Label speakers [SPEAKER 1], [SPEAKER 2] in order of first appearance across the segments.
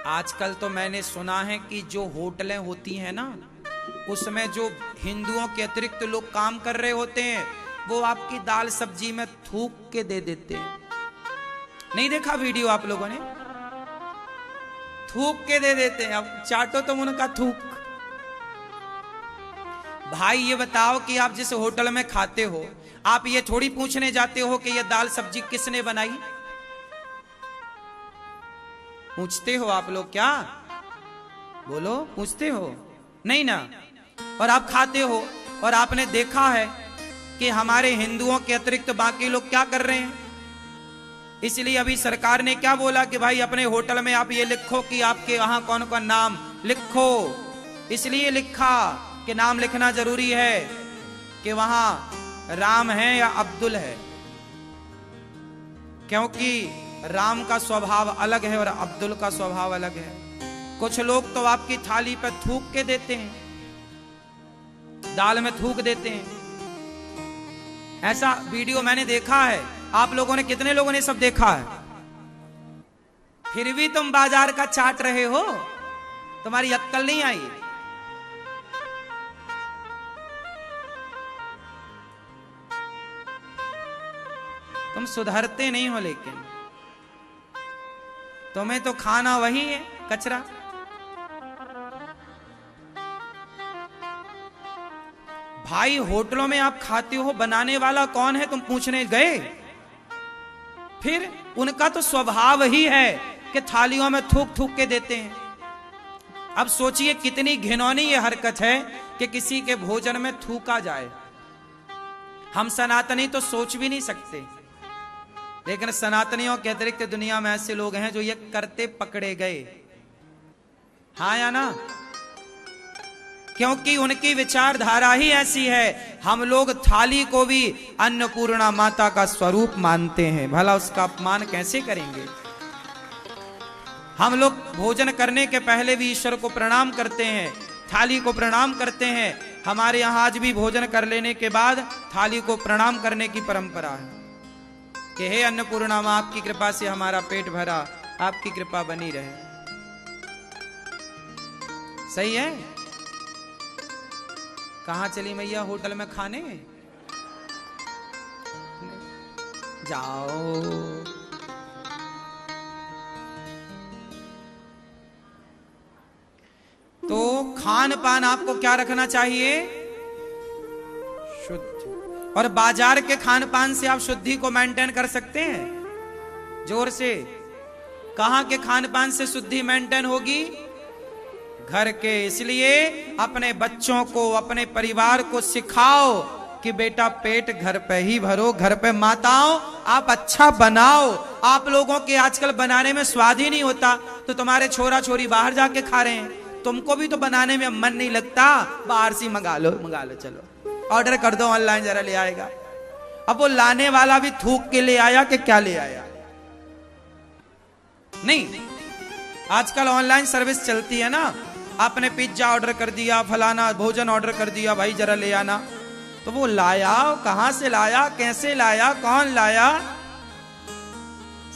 [SPEAKER 1] आजकल तो मैंने सुना है कि जो होटलें होती हैं ना, उसमें जो हिंदुओं के अतिरिक्त लोग काम कर रहे होते हैं, वो आपकी दाल सब्जी में थूक के दे देते हैं। नहीं देखा वीडियो आप लोगों ने? थूक के दे देते हैं। अब चाटो तुम उनका थूक। भाई ये बताओ कि आप जिस होटल में खाते हो, आप ये थोड़ी पूछने जाते हो कि ये दाल सब्जी किसने बनाई? पूछते हो आप लोग क्या? बोलो, पूछते हो? नहीं ना। और आप खाते हो, और आपने देखा है कि हमारे हिंदुओं के अतिरिक्त बाकी लोग क्या कर रहे हैं। इसलिए अभी सरकार ने क्या बोला कि भाई अपने होटल में आप ये लिखो कि आपके वहां कौन कौन नाम लिखो। इसलिए लिखा कि नाम लिखना जरूरी है कि वहां राम है या अब्दुल है, क्योंकि राम का स्वभाव अलग है और अब्दुल का स्वभाव अलग है। कुछ लोग तो आपकी थाली पर थूक के देते हैं, दाल में थूक देते हैं। ऐसा वीडियो मैंने देखा है। आप लोगों ने, कितने लोगों ने सब देखा है? फिर भी तुम बाजार का चाट रहे हो, तुम्हारी अक्ल नहीं आई। तुम सुधरते नहीं हो, लेकिन तुम्हें तो खाना वही है, कचरा। भाई होटलों में आप खाते हो, बनाने वाला कौन है तुम पूछने गए? फिर उनका तो स्वभाव ही है कि थालियों में थूक थूक के देते हैं। अब सोचिए कितनी घिनौनी ये हरकत है कि किसी के भोजन में थूका जाए। हम सनातनी तो सोच भी नहीं सकते, लेकिन सनातनियों के अतिरिक्त दुनिया में ऐसे लोग हैं जो ये करते पकड़े गए। हाँ या ना? क्योंकि उनकी विचारधारा ही ऐसी है। हम लोग थाली को भी अन्नपूर्णा माता का स्वरूप मानते हैं, भला उसका अपमान कैसे करेंगे? हम लोग भोजन करने के पहले भी ईश्वर को प्रणाम करते हैं, थाली को प्रणाम करते हैं। हमारे यहां आज भी भोजन कर लेने के बाद थाली को प्रणाम करने की परंपरा है कि हे अन्नपूर्णा मां, आपकी कृपा से हमारा पेट भरा, आपकी कृपा बनी रहे। सही है? कहां चली मैया होटल में खाने? जाओ। तो खान पान आपको क्या रखना चाहिए? शुद्ध। और बाजार के खान पान से आप शुद्धि को मेंटेन कर सकते हैं? जोर से। कहां के खान पान से शुद्धि मेंटेन होगी? घर के। इसलिए अपने बच्चों को, अपने परिवार को सिखाओ कि बेटा पेट घर पे ही भरो, घर पे माताओं आप अच्छा बनाओ। आप लोगों के आजकल बनाने में स्वाद ही नहीं होता, तो तुम्हारे छोरा छोरी बाहर जाके खा रहे हैं। तुमको भी तो बनाने में मन नहीं लगता, बाहर से मंगा लो चलो, ऑर्डर कर दो ऑनलाइन, जरा ले आएगा। अब वो लाने वाला भी थूक के ले आया कि क्या ले आया? नहीं, आजकल ऑनलाइन सर्विस चलती है ना। आपने पिज्जा ऑर्डर कर दिया, फलाना भोजन ऑर्डर कर दिया, भाई जरा ले आना। तो वो लाया, कहां से लाया, कैसे लाया, कौन लाया?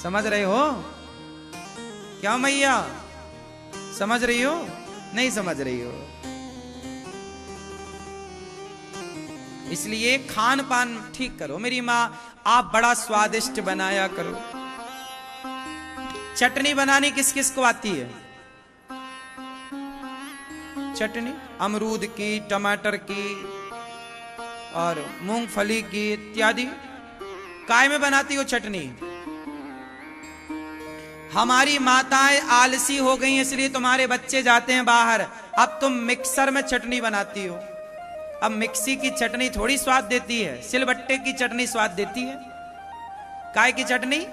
[SPEAKER 1] समझ रहे हो क्या मैया? समझ रही हो? नहीं समझ रही हो? इसलिए खान पान ठीक करो। मेरी माँ, आप बड़ा स्वादिष्ट बनाया करो। चटनी बनानी किस किस को आती है? चटनी अमरूद की, टमाटर की और मूंगफली की इत्यादि। काय में बनाती हो चटनी? हमारी माताएं आलसी हो गई, इसलिए तुम्हारे बच्चे जाते हैं बाहर। अब तुम मिक्सर में चटनी बनाती हो। अब मिक्सी की चटनी थोड़ी स्वाद देती है, सिलबट्टे की चटनी स्वाद देती है। काय की चटनी?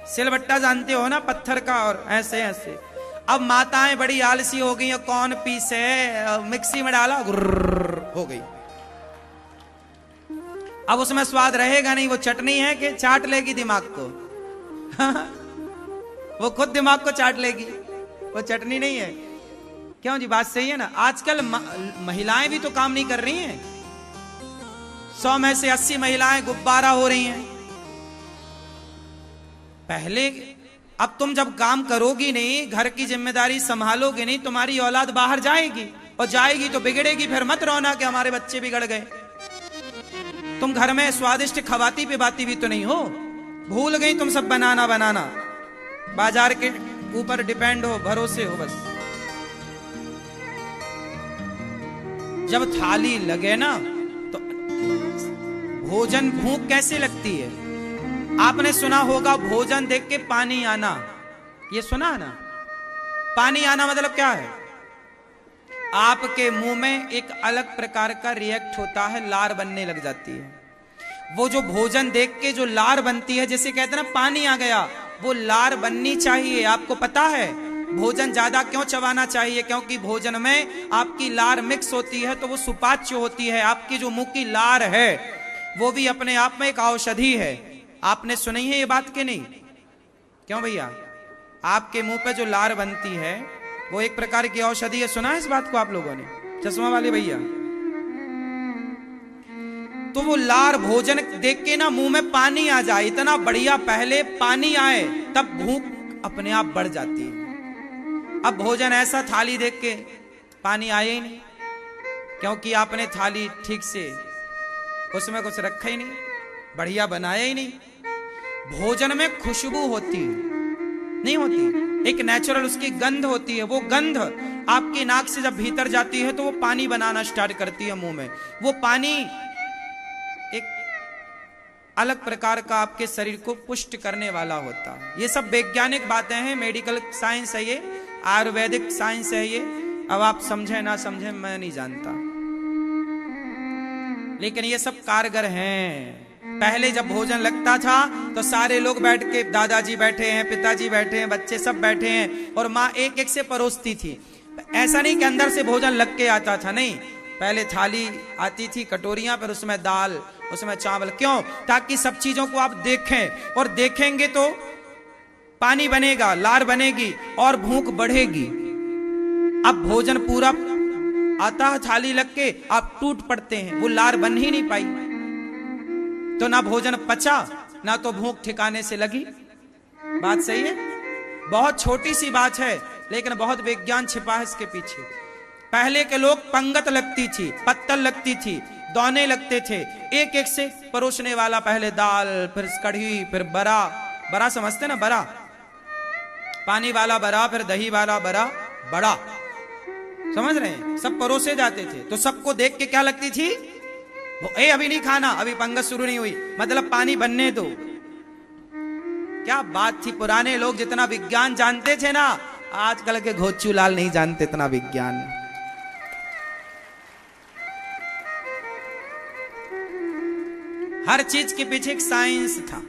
[SPEAKER 1] सिलबट्टा जानते हो ना, पत्थर का, और ऐसे ऐसे। अब माताएं बड़ी आलसी हो गई, कौन पीसे, मिक्सी में डाला, हो गई। अब उसमें स्वाद रहेगा नहीं। वो चटनी है कि चाट लेगी दिमाग को? वो खुद दिमाग को चाट लेगी, वो चटनी नहीं है। क्यों जी? बात सही है ना? आजकल महिलाएं भी तो काम नहीं कर रही हैं। 100 में से 80 महिलाएं गुब्बारा हो रही हैं। पहले अब तुम जब काम करोगी नहीं, घर की जिम्मेदारी संभालोगे नहीं, तुम्हारी औलाद बाहर जाएगी, और जाएगी तो बिगड़ेगी। फिर मत रोना कि हमारे बच्चे बिगड़ गए। तुम घर में स्वादिष्ट खवाती पिबाती भी तो नहीं हो, भूल गई तुम सब बनाना बनाना, बाजार के ऊपर डिपेंड हो, भरोसे हो बस। जब थाली लगे ना तो भोजन, भूख कैसे लगती है? आपने सुना होगा भोजन देख के पानी आना, ये सुना ना? पानी आना मतलब क्या है? आपके मुंह में एक अलग प्रकार का रिएक्ट होता है, लार बनने लग जाती है। वो जो भोजन देख के जो लार बनती है, जैसे कहते हैं ना पानी आ गया, वो लार बननी चाहिए। आपको पता है भोजन ज्यादा क्यों चबाना चाहिए? क्योंकि भोजन में आपकी लार मिक्स होती है तो वो सुपाच्य होती है। आपकी जो मुंह की लार है वो भी अपने आप में एक औषधि है। आपने सुनी है ये बात कि नहीं? क्यों भैया? आपके मुंह पे जो लार बनती है वो एक प्रकार की औषधि है। सुना है इस बात को आप लोगों ने? चश्मा वाले भैया, तो वो लार भोजन देख के ना मुंह में पानी आ जाए, इतना बढ़िया, पहले पानी आए तब भूख अपने आप बढ़ जाती है। अब भोजन ऐसा थाली देख के पानी आया ही नहीं, क्योंकि आपने थाली ठीक से उसमें कुछ रखा ही नहीं, बढ़िया बनाया ही नहीं। भोजन में खुशबू होती नहीं होती, एक नेचुरल उसकी गंध होती है। वो गंध आपकी नाक से जब भीतर जाती है तो वो पानी बनाना स्टार्ट करती है मुंह में। वो पानी एक अलग प्रकार का आपके शरीर को पुष्ट करने वाला होता है। ये सब वैज्ञानिक बातें हैं, मेडिकल साइंस है, ये आयुर्वेदिक साइंस है ये। अब आप समझे ना समझे मैं नहीं जानता, लेकिन ये सब कारगर हैं। पहले जब भोजन लगता था तो सारे लोग बैठ के, दादाजी बैठे हैं, पिताजी बैठे हैं, बच्चे सब बैठे हैं, और माँ एक एक से परोसती थी। ऐसा नहीं कि अंदर से भोजन लग के आता था, नहीं, पहले थाली आती थी, कटोरियां, पर उसमें दाल, उसमें चावल। क्यों? ताकि सब चीजों को आप देखें, और देखेंगे तो पानी बनेगा, लार बनेगी और भूख बढ़ेगी। अब भोजन पूरा आता है थाली लग के, आप टूट पड़ते हैं, वो लार बन ही नहीं पाई, तो ना भोजन पचा ना तो भूख ठिकाने से लगी। बात सही है? बहुत छोटी सी बात है लेकिन बहुत विज्ञान छिपा है इसके पीछे। पहले के लोग पंगत लगती थी, पत्तल लगती थी, दौने लगते थे, एक एक से परोसने वाला, पहले दाल, फिर कढ़ी, फिर बरा, बरा समझते ना, बरा, पानी वाला बरा, फिर दही वाला बरा, बड़ा, समझ रहे हैं? सब परोसे जाते थे। तो सबको देख के क्या लगती थी? ए अभी नहीं खाना, अभी पंगत शुरू नहीं हुई, मतलब पानी बनने दो। क्या बात थी! पुराने लोग जितना विज्ञान जानते थे ना, आजकल के घोचू लाल नहीं जानते इतना विज्ञान। हर चीज के पीछे एक साइंस था।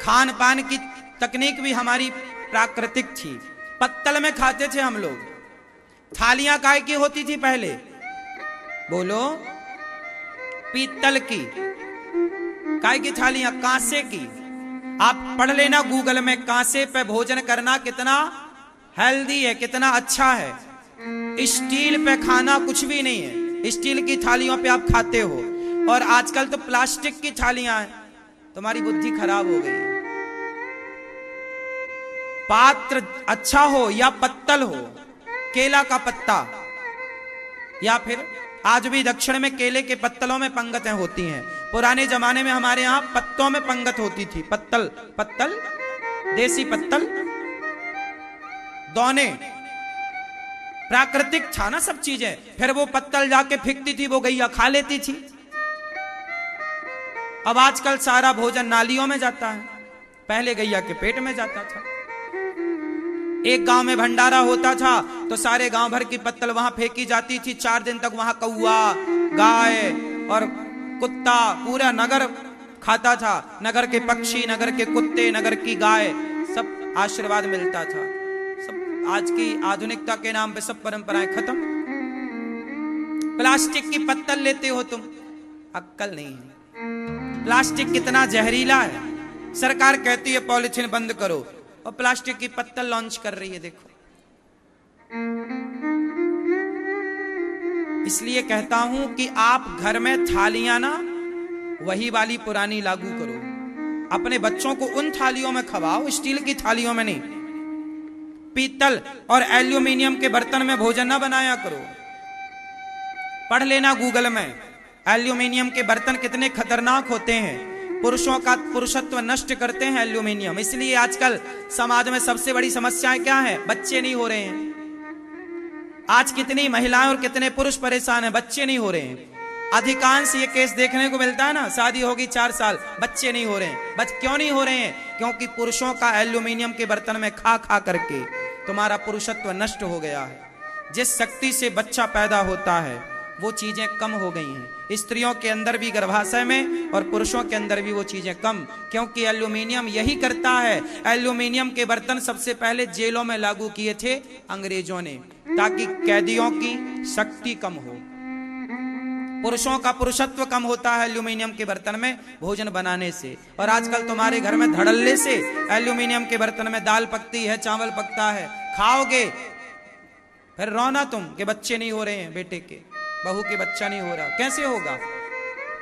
[SPEAKER 1] खान पान की तकनीक भी हमारी प्राकृतिक थी। पत्तल में खाते थे हम लोग। थालियां काय की होती थी पहले? बोलो, पीतल की। काय की थालियां? कांसे की। आप पढ़ लेना गूगल में, कांसे पे भोजन करना कितना हेल्दी है, कितना अच्छा है। स्टील पे खाना कुछ भी नहीं है। स्टील की थालियों पे आप खाते हो, और आजकल तो प्लास्टिक की थालियां हैं। तुम्हारी बुद्धि खराब हो गई है। पात्र अच्छा हो या पत्तल हो, केला का पत्ता, या फिर आज भी दक्षिण में केले के पत्तलों में पंगतें होती हैं। पुराने जमाने में हमारे यहां पत्तों में पंगत होती थी। पत्तल, पत्तल, देसी पत्तल, दौने, प्राकृतिक था ना सब चीजें। फिर वो पत्तल जाके फेंकती थी, वो गैया खा लेती थी। अब आजकल सारा भोजन नालियों में जाता है, पहले गैया के पेट में जाता था। एक गांव में भंडारा होता था तो सारे गांव भर की पत्तल वहां फेंकी जाती थी। 4 दिन तक वहां कौआ, गाय और कुत्ता, पूरा नगर खाता था। नगर के पक्षी, नगर के कुत्ते, नगर की गाय, सब आशीर्वाद मिलता था। सब आज की आधुनिकता के नाम पे सब परंपराएं खत्म। प्लास्टिक की पत्तल लेते हो तुम, अक्कल नहीं है। प्लास्टिक कितना जहरीला है। सरकार कहती है पॉलिथीन बंद करो, और प्लास्टिक की पत्तल लॉन्च कर रही है। देखो, इसलिए कहता हूं कि आप घर में थालियां ना वही वाली पुरानी लागू करो। अपने बच्चों को उन थालियों में खवाओ, स्टील की थालियों में नहीं। पीतल और एल्यूमिनियम के बर्तन में भोजन ना बनाया करो। पढ़ लेना गूगल में, एल्यूमिनियम के बर्तन कितने खतरनाक होते हैं। पुरुषों का पुरुषत्व नष्ट करते हैं एल्यूमिनियम। इसलिए आजकल समाज में सबसे बड़ी समस्याएं क्या है? बच्चे नहीं हो रहे हैं। आज कितनी महिलाएं और कितने पुरुष परेशान हैं, बच्चे नहीं हो रहे हैं। अधिकांश ये केस देखने को मिलता है ना, शादी होगी 4 साल, बच्चे नहीं हो रहे हैं। क्यों नहीं हो रहे हैं? क्योंकि पुरुषों का एल्यूमिनियम के बर्तन में खा खा करके तुम्हारा पुरुषत्व नष्ट हो गया है। जिस शक्ति से बच्चा पैदा होता है वो चीजें कम हो गई हैं। स्त्रियों के अंदर भी गर्भाशय में और पुरुषों के अंदर भी वो चीजें कम, क्योंकि एल्यूमिनियम यही करता है। एल्यूमिनियम के बर्तन सबसे पहले जेलों में लागू किए थे अंग्रेजों ने, ताकि कैदियों की शक्ति कम हो। पुरुषों का पुरुषत्व कम होता है एल्यूमिनियम के बर्तन में भोजन बनाने से। और आजकल तुम्हारे घर में धड़ल्ले से एल्यूमिनियम के बर्तन में दाल पकती है, चावल पकता है, खाओगे फिर रोना तुम कि बच्चे नहीं हो रहे हैं, बेटे के बहू के बच्चा नहीं हो रहा। कैसे होगा?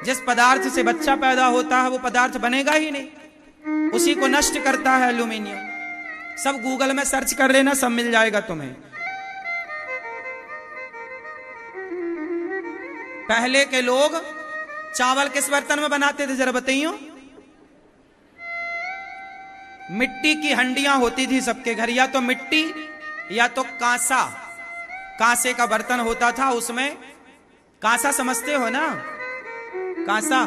[SPEAKER 1] जिस पदार्थ से बच्चा पैदा होता है वो पदार्थ बनेगा ही नहीं, उसी को नष्ट करता है एल्यूमिनियम। सब गूगल में सर्च कर लेना, सब मिल जाएगा तुम्हें। पहले के लोग चावल किस बर्तन में बनाते थे जरा बताइयो? मिट्टी की हंडियां होती थी सबके घर, या तो मिट्टी या तो कांसा, कांसे का बर्तन होता था। उसमें कांसा समझते हो ना? कांसा,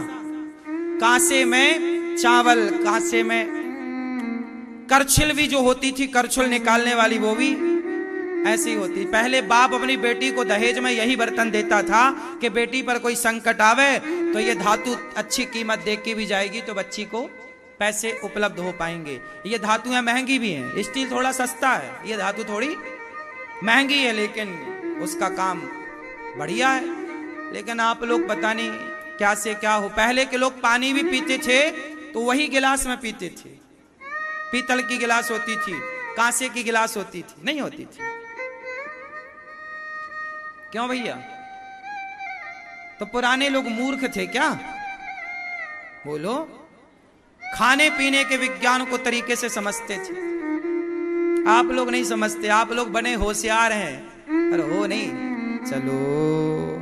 [SPEAKER 1] कांसे में चावल, कांसे में करछिल भी जो होती थी, करछुल निकालने वाली, वो भी ऐसी होती। पहले बाप अपनी बेटी को दहेज में यही बर्तन देता था कि बेटी पर कोई संकट आवे तो ये धातु अच्छी कीमत दे के भी जाएगी तो बच्ची को पैसे उपलब्ध हो पाएंगे। ये धातुएं महंगी भी हैं, स्टील थोड़ा सस्ता है, ये धातु थोड़ी महंगी है, लेकिन उसका काम बढ़िया है। लेकिन आप लोग पता नहीं क्या से क्या हो। पहले के लोग पानी भी पीते थे तो वही गिलास में पीते थे। पीतल की गिलास होती थी, कांसे की गिलास होती थी, नहीं होती थी। क्यों भैया? तो पुराने लोग मूर्ख थे क्या? बोलो। खाने पीने के विज्ञान को तरीके से समझते थे। आप लोग नहीं समझते, आप लोग बने होशियार हैं पर हो नहीं। चलो।